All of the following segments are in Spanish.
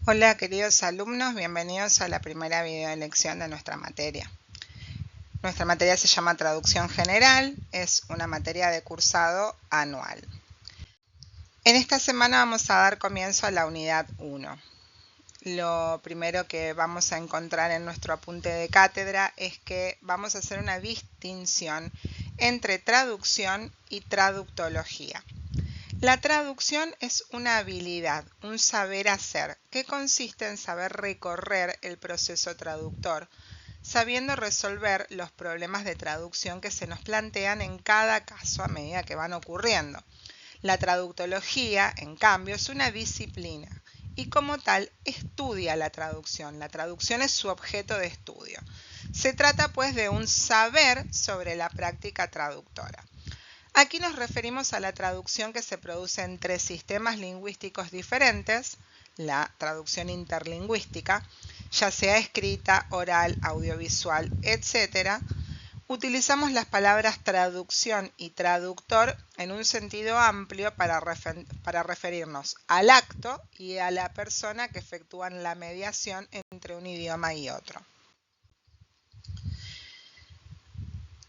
Hola queridos alumnos, bienvenidos a la primera videolección de nuestra materia. Nuestra materia se llama Traducción General, es una materia de cursado anual. En esta semana vamos a dar comienzo a la unidad 1. Lo primero que vamos a encontrar en nuestro apunte de cátedra es que vamos a hacer una distinción entre traducción y traductología. La traducción es una habilidad, un saber hacer, que consiste en saber recorrer el proceso traductor, sabiendo resolver los problemas de traducción que se nos plantean en cada caso a medida que van ocurriendo. La traductología, en cambio, es una disciplina y como tal estudia la traducción. La traducción es su objeto de estudio. Se trata pues de un saber sobre la práctica traductora. Aquí nos referimos a la traducción que se produce en tres sistemas lingüísticos diferentes, la traducción interlingüística, ya sea escrita, oral, audiovisual, etc. Utilizamos las palabras traducción y traductor en un sentido amplio para referirnos al acto y a la persona que efectúan la mediación entre un idioma y otro.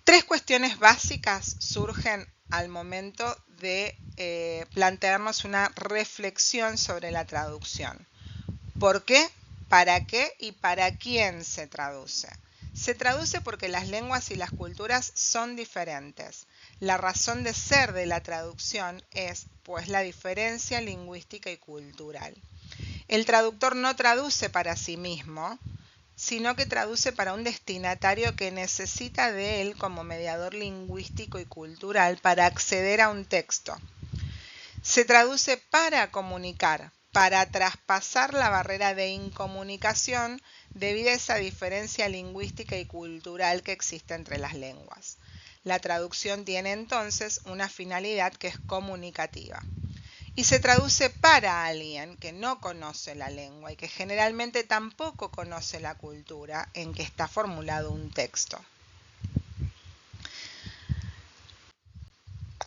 Tres cuestiones básicas surgen al momento de plantearnos una reflexión sobre la traducción. ¿Por qué? ¿Para qué? ¿Y para quién se traduce? Se traduce porque las lenguas y las culturas son diferentes. La razón de ser de la traducción es, pues, la diferencia lingüística y cultural. El traductor no traduce para sí mismo, sino que traduce para un destinatario que necesita de él como mediador lingüístico y cultural para acceder a un texto. Se traduce para comunicar, para traspasar la barrera de incomunicación debido a esa diferencia lingüística y cultural que existe entre las lenguas. La traducción tiene entonces una finalidad que es comunicativa. Y se traduce para alguien que no conoce la lengua y que generalmente tampoco conoce la cultura en que está formulado un texto.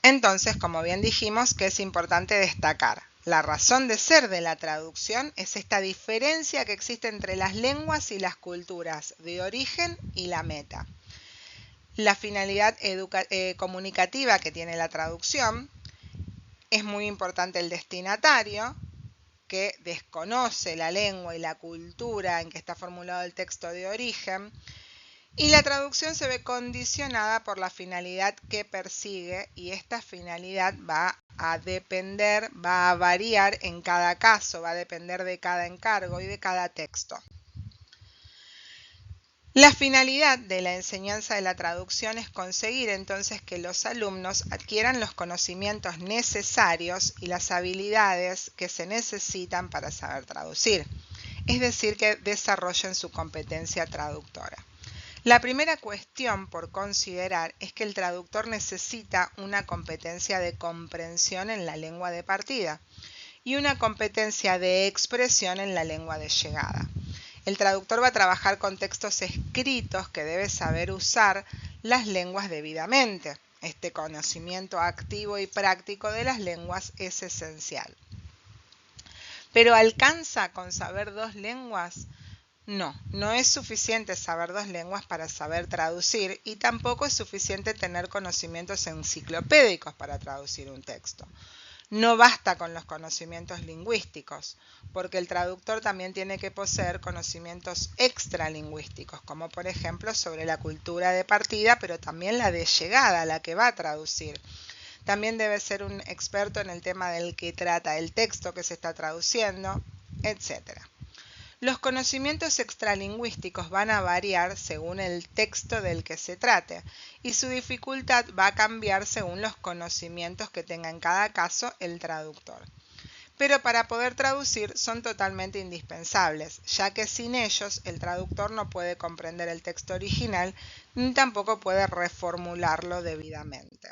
Entonces, como bien dijimos, que es importante destacar, la razón de ser de la traducción es esta diferencia que existe entre las lenguas y las culturas de origen y la meta. La finalidad comunicativa que tiene la traducción es muy importante el destinatario, que desconoce la lengua y la cultura en que está formulado el texto de origen, y la traducción se ve condicionada por la finalidad que persigue, y esta finalidad va a depender, va a variar en cada caso, va a depender de cada encargo y de cada texto. La finalidad de la enseñanza de la traducción es conseguir entonces que los alumnos adquieran los conocimientos necesarios y las habilidades que se necesitan para saber traducir, es decir, que desarrollen su competencia traductora. La primera cuestión por considerar es que el traductor necesita una competencia de comprensión en la lengua de partida y una competencia de expresión en la lengua de llegada. El traductor va a trabajar con textos escritos que debe saber usar las lenguas debidamente. Este conocimiento activo y práctico de las lenguas es esencial. ¿Pero alcanza con saber dos lenguas? No, no es suficiente saber dos lenguas para saber traducir y tampoco es suficiente tener conocimientos enciclopédicos para traducir un texto. No basta con los conocimientos lingüísticos, porque el traductor también tiene que poseer conocimientos extralingüísticos, como por ejemplo sobre la cultura de partida, pero también la de llegada, la que va a traducir. También debe ser un experto en el tema del que trata el texto que se está traduciendo, etc. Los conocimientos extralingüísticos van a variar según el texto del que se trate y su dificultad va a cambiar según los conocimientos que tenga en cada caso el traductor. Pero para poder traducir son totalmente indispensables, ya que sin ellos el traductor no puede comprender el texto original ni tampoco puede reformularlo debidamente.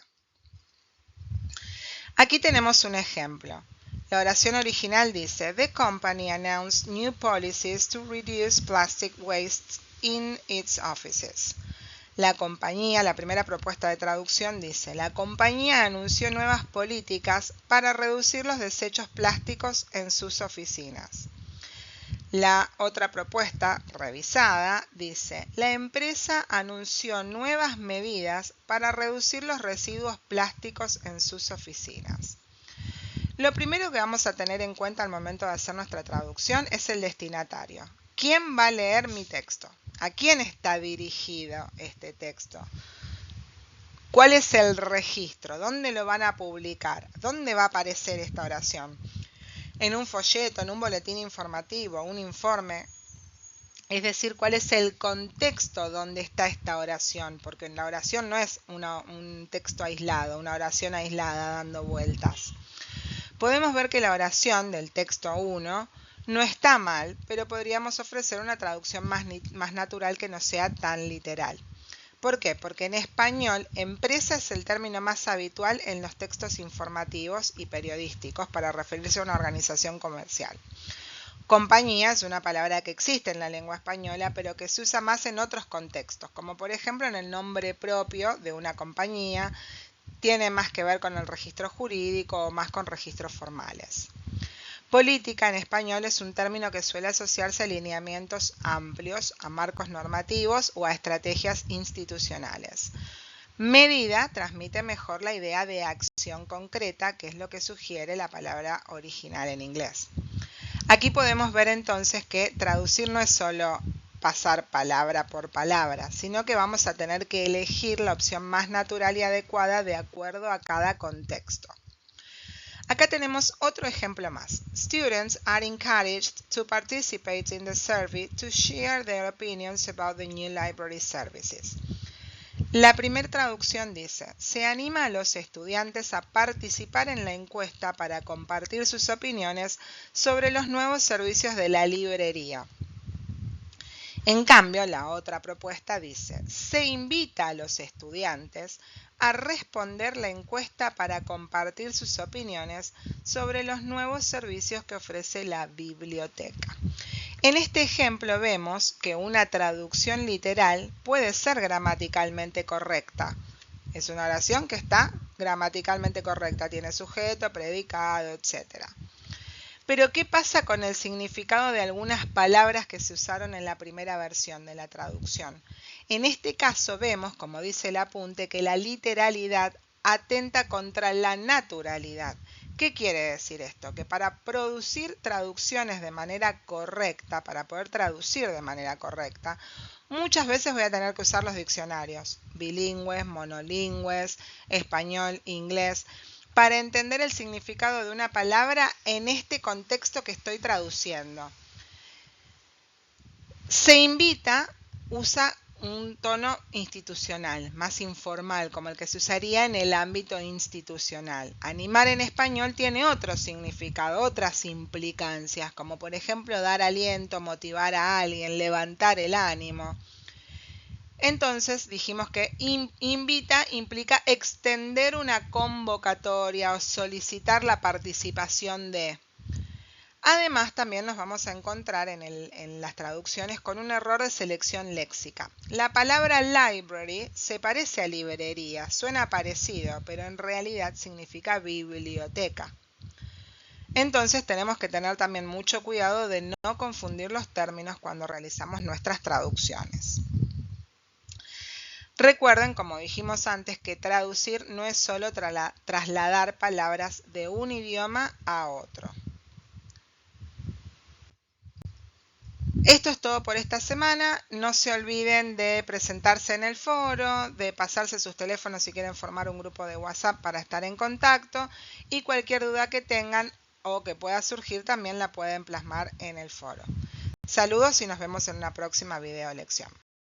Aquí tenemos un ejemplo. La oración original dice, The company announced new policies to reduce plastic waste in its offices. La compañía, la primera propuesta de traducción dice, la compañía anunció nuevas políticas para reducir los desechos plásticos en sus oficinas. La otra propuesta revisada dice, la empresa anunció nuevas medidas para reducir los residuos plásticos en sus oficinas. Lo primero que vamos a tener en cuenta al momento de hacer nuestra traducción es el destinatario. ¿Quién va a leer mi texto? ¿A quién está dirigido este texto? ¿Cuál es el registro? ¿Dónde lo van a publicar? ¿Dónde va a aparecer esta oración? ¿En un folleto, en un boletín informativo, un informe? Es decir, ¿cuál es el contexto donde está esta oración? Porque la oración no es un texto aislado, una oración aislada dando vueltas. Podemos ver que la oración del texto 1 no está mal, pero podríamos ofrecer una traducción más natural que no sea tan literal. ¿Por qué? Porque en español, empresa es el término más habitual en los textos informativos y periodísticos para referirse a una organización comercial. Compañía es una palabra que existe en la lengua española, pero que se usa más en otros contextos, como por ejemplo en el nombre propio de una compañía, tiene más que ver con el registro jurídico o más con registros formales. Política en español es un término que suele asociarse a lineamientos amplios, a marcos normativos o a estrategias institucionales. Medida transmite mejor la idea de acción concreta, que es lo que sugiere la palabra original en inglés. Aquí podemos ver entonces que traducir no es solo pasar palabra por palabra, sino que vamos a tener que elegir la opción más natural y adecuada de acuerdo a cada contexto. Acá tenemos otro ejemplo más. Students are encouraged to participate in the survey to share their opinions about the new library services. La primera traducción dice, se anima a los estudiantes a participar en la encuesta para compartir sus opiniones sobre los nuevos servicios de la librería. En cambio, la otra propuesta dice, se invita a los estudiantes a responder la encuesta para compartir sus opiniones sobre los nuevos servicios que ofrece la biblioteca. En este ejemplo vemos que una traducción literal puede ser gramaticalmente correcta. Es una oración que está gramaticalmente correcta, tiene sujeto, predicado, etc. Pero, ¿qué pasa con el significado de algunas palabras que se usaron en la primera versión de la traducción? En este caso vemos, como dice el apunte, que la literalidad atenta contra la naturalidad. ¿Qué quiere decir esto? Que para producir traducciones de manera correcta, para poder traducir de manera correcta, muchas veces voy a tener que usar los diccionarios, bilingües, monolingües, español, inglés, para entender el significado de una palabra en este contexto que estoy traduciendo. Se invita, usa un tono institucional, más informal, como el que se usaría en el ámbito institucional. Animar en español tiene otro significado, otras implicancias, como por ejemplo dar aliento, motivar a alguien, levantar el ánimo. Entonces dijimos que invita implica extender una convocatoria o solicitar la participación de. Además, también nos vamos a encontrar en las traducciones con un error de selección léxica. La palabra library se parece a librería, suena parecido, pero en realidad significa biblioteca. Entonces tenemos que tener también mucho cuidado de no confundir los términos cuando realizamos nuestras traducciones. Recuerden, como dijimos antes, que traducir no es solo trasladar palabras de un idioma a otro. Esto es todo por esta semana. No se olviden de presentarse en el foro, de pasarse sus teléfonos si quieren formar un grupo de WhatsApp para estar en contacto, y cualquier duda que tengan o que pueda surgir también la pueden plasmar en el foro. Saludos y nos vemos en una próxima video lección.